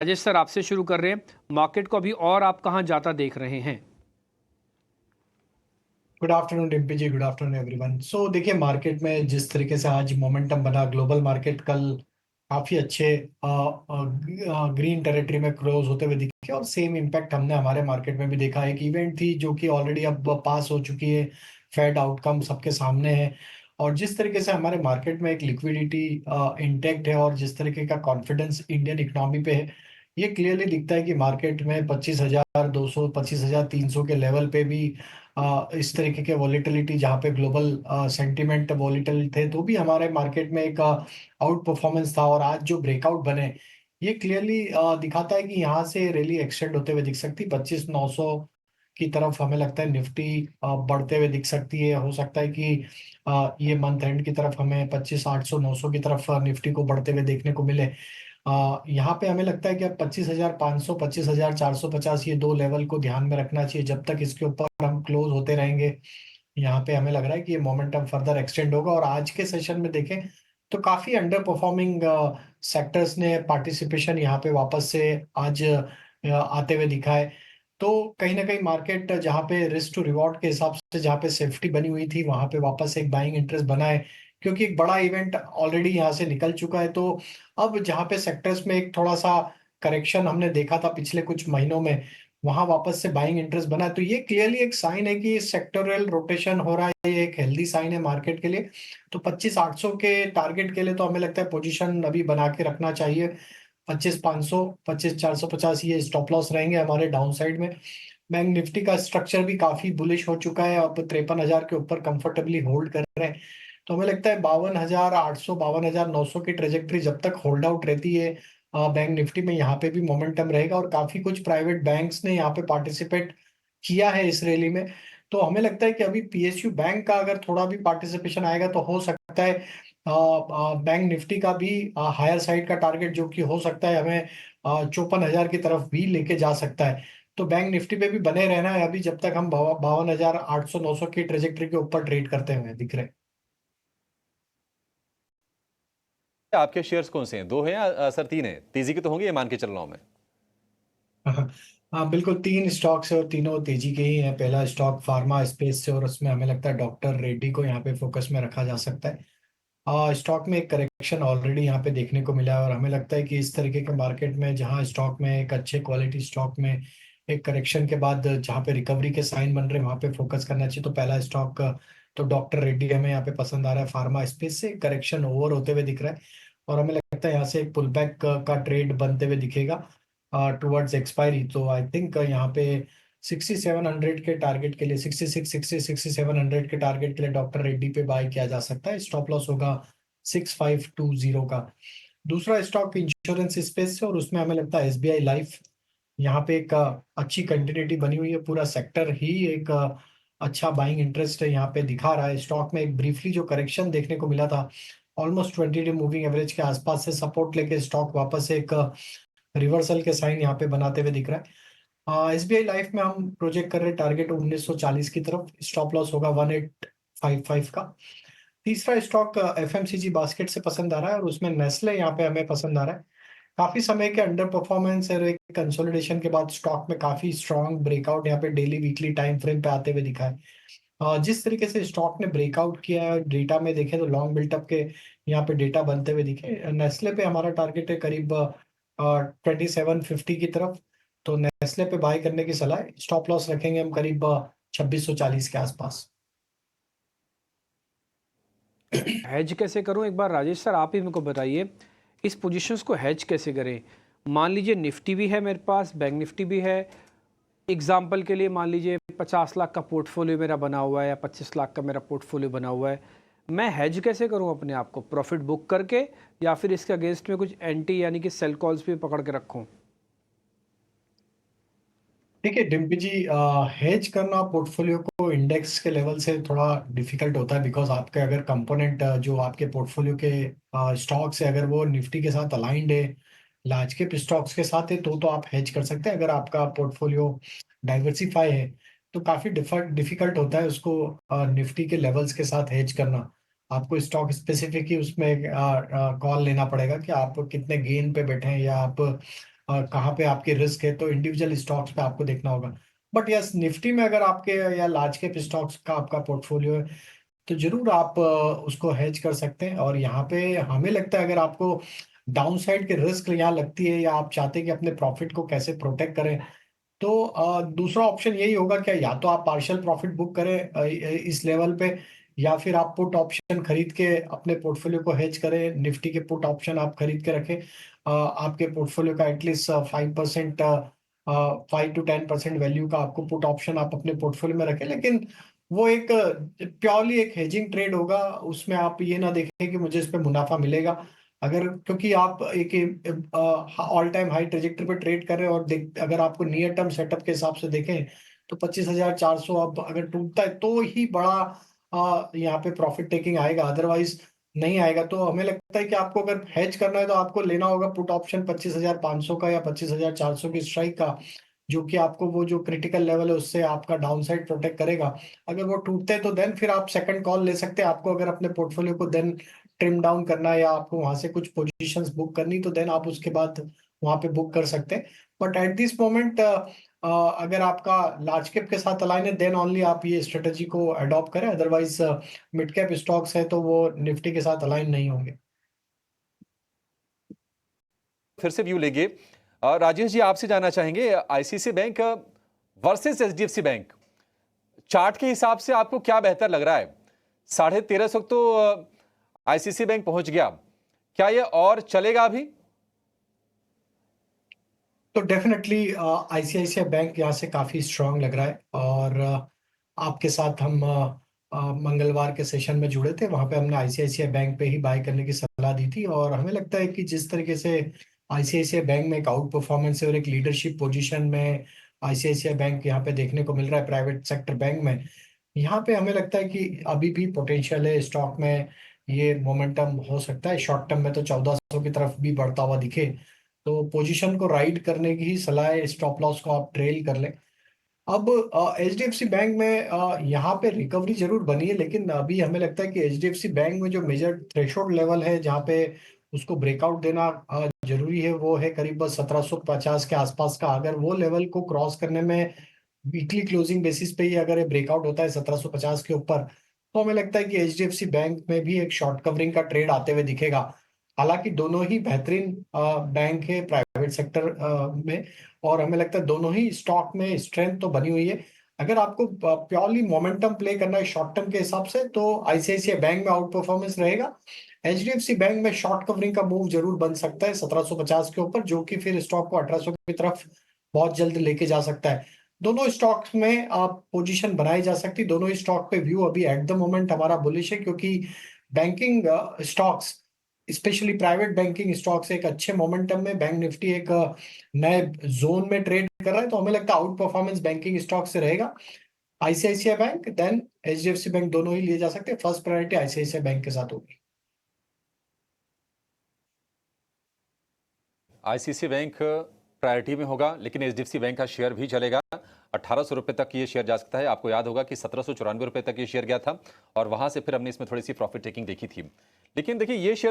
Rajesh sir, आपसे शुरू कर रहे हैं। मार्केट को अभी और आप कहाँ जाता देख रहे हैं? गुड आफ्टरनून डिम्पी जी, गुड आफ्टरनून एवरीवन। सो देखिए, मार्केट में जिस तरीके से आज मोमेंटम बना, ग्लोबल मार्केट कल काफी अच्छे ग्रीन टेरिटरी में क्लोज होते हुए दिखे, और सेम इम्पैक्ट हमने हमारे मार्केट में भी देखा। एक इवेंट थी जो कि ऑलरेडी अब पास हो चुकी है, फेड आउटकम सबके सामने है। और जिस तरीके से हमारे मार्केट में एक लिक्विडिटी इंटैक्ट है और जिस तरीके का कॉन्फिडेंस इंडियन इकोनॉमी पे है, ये क्लियरली दिखता है कि मार्केट में 25,200 25,300 के लेवल पे भी इस तरीके के वॉलीटिलिटी, जहाँ पे ग्लोबल सेंटीमेंट वॉलीटिल थे, तो भी हमारे मार्केट में एक आउट परफॉर्मेंस था। और आज जो ब्रेकआउट बने, ये क्लियरली दिखाता है कि यहाँ से रैली एक्सटेंड होते हुए दिख सकती है। 25,900 की तरफ हमें लगता है निफ्टी बढ़ते हुए दिख सकती है। हो सकता है कि ये मंथ एंड की तरफ हमें 25,800 900 की तरफ निफ्टी को बढ़ते हुए देखने को मिले। यहाँ पे हमें लगता है कि अब 25,500 25,450 ये दो लेवल को ध्यान में रखना चाहिए। जब तक इसके ऊपर हम क्लोज होते रहेंगे, यहाँ पे हमें लग रहा है कि ये मोमेंटम फर्दर एक्सटेंड होगा। और आज के सेशन में देखें तो काफी अंडर परफॉर्मिंग सेक्टर्स ने पार्टिसिपेशन यहाँ पे वापस से आज आते हुए दिखा है। तो कहीं ना कहीं मार्केट जहाँ पे रिस्क टू रिवॉर्ड के हिसाब से, जहाँ पे सेफ्टी बनी हुई थी, वहां पे वापस एक बाइंग इंटरेस्ट बना है, क्योंकि एक बड़ा इवेंट ऑलरेडी यहाँ से निकल चुका है। तो अब जहाँ पे सेक्टर्स में एक थोड़ा सा करेक्शन हमने देखा था पिछले कुछ महीनों में, वहां वापस से बाइंग इंटरेस्ट बना है। तो ये क्लियरली एक साइन है कि सेक्टोरल रोटेशन हो रहा है, ये एक हेल्दी साइन है मार्केट के लिए। तो 25,800 के टारगेट के लिए तो हमें लगता है पोजीशन अभी बना के रखना चाहिए। 25,500 25,450 ये स्टॉप लॉस रहेंगे हमारे डाउन साइड में। बैंक निफ्टी का स्ट्रक्चर भी काफी बुलिश हो चुका है, अब 53,000 के ऊपर कंफर्टेबली होल्ड कर रहे हैं। तो हमें लगता है 52,800 52,900 की ट्रेजेक्ट्री जब तक होल्ड आउट रहती है, बैंक निफ्टी में यहाँ पे भी मोमेंटम रहेगा। और काफी कुछ प्राइवेट बैंक्स ने यहाँ पे पार्टिसिपेट किया है इस रैली में। तो हमें लगता है कि अभी पीएसयू बैंक का अगर थोड़ा भी पार्टिसिपेशन आएगा तो हो सकता है बैंक निफ्टी का भी हायर साइड का टारगेट, जो कि हो सकता है हमें 54,000 की तरफ भी लेके जा सकता है। तो बैंक निफ्टी पे भी बने रहना है अभी, जब तक हम 52,800 900 की ट्रेजेक्ट्री के ऊपर ट्रेड करते हुए दिख रहे हैं। आपके शेयर्स कौन से हैं? दो हैं या सर तीन हैं? तेजी के तो होंगे, ये मान के चल रहा हूं मैं। हाँ हाँ, बिल्कुल तीन स्टॉक्स है और तीनों तेजी के ही हैं। पहला स्टॉक फार्मा स्पेस से, और उसमें हमें लगता है डॉक्टर रेड्डी को यहाँ पे फोकस में रखा जा सकता है। स्टॉक में एक करेक्शन ऑलरेडी यहाँ पे देखने को मिला है, और हमें लगता है कि इस तरीके के मार्केट में जहाँ स्टॉक में एक अच्छे क्वालिटी स्टॉक में एक करेक्शन के बाद जहाँ पे रिकवरी के साइन बन रहे हैं, वहाँ पे फोकस करना चाहिए। तो पहला स्टॉक तो डॉक्टर रेड्डी हमें यहाँ पे पसंद आ रहा है। फार्मा स्पेस से करेक्शन ओवर होते हुए दिख रहा है, और हमें लगता है यहाँ से एक पुल बैक का ट्रेड बनते हुए दिखेगा टुवर्ड्स एक्सपायरी। तो आई थिंक यहाँ पे 6,700 के टारगेट के लिए, 66 60 6,700 के टारगेट के लिए डॉक्टर रेड्डी पे बाय किया जा सकता है। स्टॉप लॉस होगा 6,520 का। दूसरा स्टॉक इंश्योरेंस स्पेस से, और उसमें हमें लगता है एसबीआई लाइफ। यहाँ पे एक अच्छी कंटिन्यूटी बनी हुई है, पूरा सेक्टर ही एक अच्छा बाइंग इंटरेस्ट है यहाँ पे दिखा रहा है। स्टॉक में एक ब्रीफली जो करेक्शन देखने को मिला था, ऑलमोस्ट 20 डे मूविंग एवरेज के आसपास से सपोर्ट लेके स्टॉक वापस एक रिवर्सल के साइन यहाँ पे बनाते हुए दिख रहा है। एसबीआई लाइफ में हम प्रोजेक्ट कर रहे हैं टारगेट 1940 की तरफ। स्टॉप लॉस होगा 1855 का। तीसरा स्टॉक एफएमसीजी बास्केट से पसंद आ रहा है, और उसमें नेस्ले यहाँ पे हमें पसंद आ रहा है। काफी समय के अंडर परफॉर्मेंस और एक कंसोलिडेशन के बाद स्टॉक में काफी स्ट्रॉन्ग ब्रेकआउट यहाँ पे डेली वीकली टाइम फ्रेम पे आते हुए दिखा है। जिस तरीके से स्टॉक ने ब्रेकआउट किया है, डेटा में देखें तो लॉन्ग बिल्टअप के यहाँ पे डेटा बनते हुए दिखे। नेस्ले पे हमारा टारगेट है करीब 2750 की तरफ। तो नेस्ले पे बाय करने की सलाह है। स्टॉप लॉस रखेंगे हम करीब 2640 के आसपास। हेज कैसे करूं? एक बार राजेश सर आप ही मेरे को बताइए, इस पोजीशंस को हेज कैसे करें? मान लीजिए निफ्टी भी है मेरे पास, बैंक निफ्टी भी है। एग्जाम्पल के लिए मान लीजिए 50 लाख का पोर्टफोलियो मेरा बना हुआ है या 25 लाख का मेरा पोर्टफोलियो बना हुआ है। मैं हेज कैसे करूं अपने आप को? प्रॉफिट बुक करके, या फिर इसके अगेंस्ट में कुछ एंटी यानी कि सेल कॉल्स भी पकड़ के रखूं? देखिए डिम्पी जी, हेज करना पोर्टफोलियो को इंडेक्स के लेवल से थोड़ा डिफिकल्ट होता है, बिकॉज आपके अगर कंपोनेंट जो आपके पोर्टफोलियो के स्टॉक्स है, अगर वो निफ्टी के साथ अलाइंड है, लार्ज कैप स्टॉक्स के साथ है, तो आप हेज कर सकते हैं। अगर आपका पोर्टफोलियो डाइवर्सिफाई है तो काफी डिफिकल्ट होता है उसको निफ्टी के लेवल्स के साथ हेज करना। आपको स्टॉक स्पेसिफिक ही उसमें कॉल लेना पड़ेगा कि आप कितने गेन पे बैठे हैं, या आप कहाँ पे आपके रिस्क है, तो इंडिविजुअल स्टॉक्स पे आपको देखना होगा। बट यस, निफ्टी में अगर आपके या लार्ज कैप स्टॉक्स का आपका पोर्टफोलियो है, तो जरूर आप उसको हेज कर सकते हैं। और यहाँ पे हमें लगता है, अगर आपको डाउन साइड के रिस्क यहाँ लगती है, या आप चाहते हैं कि अपने प्रॉफिट को कैसे प्रोटेक्ट करें, तो दूसरा ऑप्शन यही होगा क्या, या तो आप पार्शियल प्रॉफिट बुक करें इस लेवल पे, या फिर आप पुट ऑप्शन खरीद के अपने पोर्टफोलियो को हेज करें। निफ्टी के पुट ऑप्शन आप खरीद के रखें, आपके पोर्टफोलियो का एटलीस्ट 5%, 5 to 10% वैल्यू का आपको पुट ऑप्शन आप अपने पोर्टफोलियो में रखें। लेकिन वो एक प्योरली एक हेजिंग ट्रेड होगा, उसमें आप ये ना देखें कि मुझे इस पे मुनाफा मिलेगा। अगर क्योंकि आप एक ऑल टाइम हाई ट्रेजेक्टरी पे ट्रेड कर रहे हैं, और देख अगर आपको नियर टर्म सेटअप के हिसाब से देखें, तो 25,400 अब अगर टूटता है तो ही बड़ा यहाँ पे प्रॉफिट टेकिंग आएगा, अदरवाइज नहीं आएगा। तो हमें लगता है कि आपको अगर हेज करना है, तो आपको लेना होगा पुट ऑप्शन 25,500 का या 25,400 की स्ट्राइक का, जो कि आपको वो जो क्रिटिकल लेवल है उससे आपका डाउन साइड प्रोटेक्ट करेगा। अगर वो टूटते हैं तो देन फिर आप सेकंड कॉल ले सकते हैं। आपको अगर अपने पोर्टफोलियो को देन ट्रिम डाउन करना है, या आपको वहां से कुछ पोजीशंस बुक करनी, तो देन आप उसके बाद वहां पे बुक कर सकते हैं। बट एट दिस मोमेंट अगर आपका लार्ज कैप के साथ अलाइन है, देन ओनली आप ये स्ट्रेटेजी को अडॉप्ट करें। अदरवाइज मिड कैप स्टॉक्स है तो वो निफ्टी के साथ अलाइन नहीं होंगे। फिर से व्यू लेंगे। राजेश जी, आपसे जानना चाहेंगे, ICICI bank versus HDFC bank, chart के हिसाब से आपको क्या बेहतर लग रहा है? 1350 तो आईसीआईसीआई बैंक पहुंच गया, क्या ये और चलेगा अभी? तो डेफिनेटली आईसीआईसीआई बैंक यहाँ से काफी स्ट्रांग लग रहा है। और आपके साथ हम मंगलवार के सेशन में जुड़े थे, वहां पे हमने आईसीआईसीआई बैंक पे ही बाय करने की सलाह दी थी। और हमें लगता है कि जिस तरीके से आईसीआईसीआई बैंक में एक आउट परफॉर्मेंस है और एक लीडरशिप पोजीशन में आईसीआईसीआई बैंक यहाँ पे देखने को मिल रहा है प्राइवेट सेक्टर बैंक में, यहाँ पे हमें लगता है कि अभी भी पोटेंशियल है स्टॉक में। ये मोमेंटम हो सकता है शॉर्ट टर्म में, तो 1400 की तरफ भी बढ़ता हुआ दिखे, तो पोजीशन को राइड करने की ही सलाह है। स्टॉप लॉस को आप ट्रेल कर लें। अब एचडीएफसी बैंक में यहाँ पे रिकवरी जरूर बनी है, लेकिन अभी हमें लगता है कि एचडीएफसी बैंक में जो मेजर थ्रेशोल्ड लेवल है जहाँ पे उसको ब्रेकआउट देना जरूरी है, वो है करीब 1750 के आसपास का। अगर वो लेवल को क्रॉस करने में वीकली क्लोजिंग बेसिस पे ही अगर ये ब्रेकआउट होता है 1750 के ऊपर, तो हमें लगता है कि एचडीएफसी बैंक में भी एक शॉर्ट कवरिंग का ट्रेड आते हुए दिखेगा। हालांकि दोनों ही बेहतरीन बैंक है प्राइवेट सेक्टर में, और हमें लगता है दोनों ही स्टॉक में स्ट्रेंथ तो बनी हुई है। अगर आपको प्योरली मोमेंटम प्ले करना है शॉर्ट टर्म के हिसाब से, तो आईसीआईसीआई बैंक में आउट परफॉर्मेंस रहेगा। एचडीएफसी बैंक में शॉर्ट कवरिंग का मूव जरूर बन सकता है 1750 के ऊपर, जो कि फिर स्टॉक को 1800 की तरफ बहुत जल्द लेके जा सकता है। दोनों स्टॉक्स में आप पोजीशन बनाई जा सकती, दोनों ही स्टॉक पे व्यू अभी एट द मोमेंट हमारा बुलिश है, क्योंकि banking stocks specially private banking stocks एक अच्छे मोमेंटम में, बैंक निफ्टी एक नए जोन में ट्रेड कर रहा है। तो हमें लगता है आउट परफॉर्मेंस बैंकिंग स्टॉक से रहेगा। ICICI bank then HDFC bank दोनों ही लिए जा सकते हैं, फर्स्ट प्रायोरिटी आईसीआईसीआई बैंक के साथ होगी। आईसीआईसीआई बैंक प्रायोरिटी में होगा, लेकिन एचडीएफसी बैंक का शेयर भी चलेगा। 1800 रुपए तक ये शेयर जा सकता है। आपको याद होगा कि 1794 रुपए तक ये शेयर गया था, और वहां से फिर हमने इसमें थोड़ी सी प्रॉफिट टेकिंग देखी थी। लेकिन देखिए, ये शेयर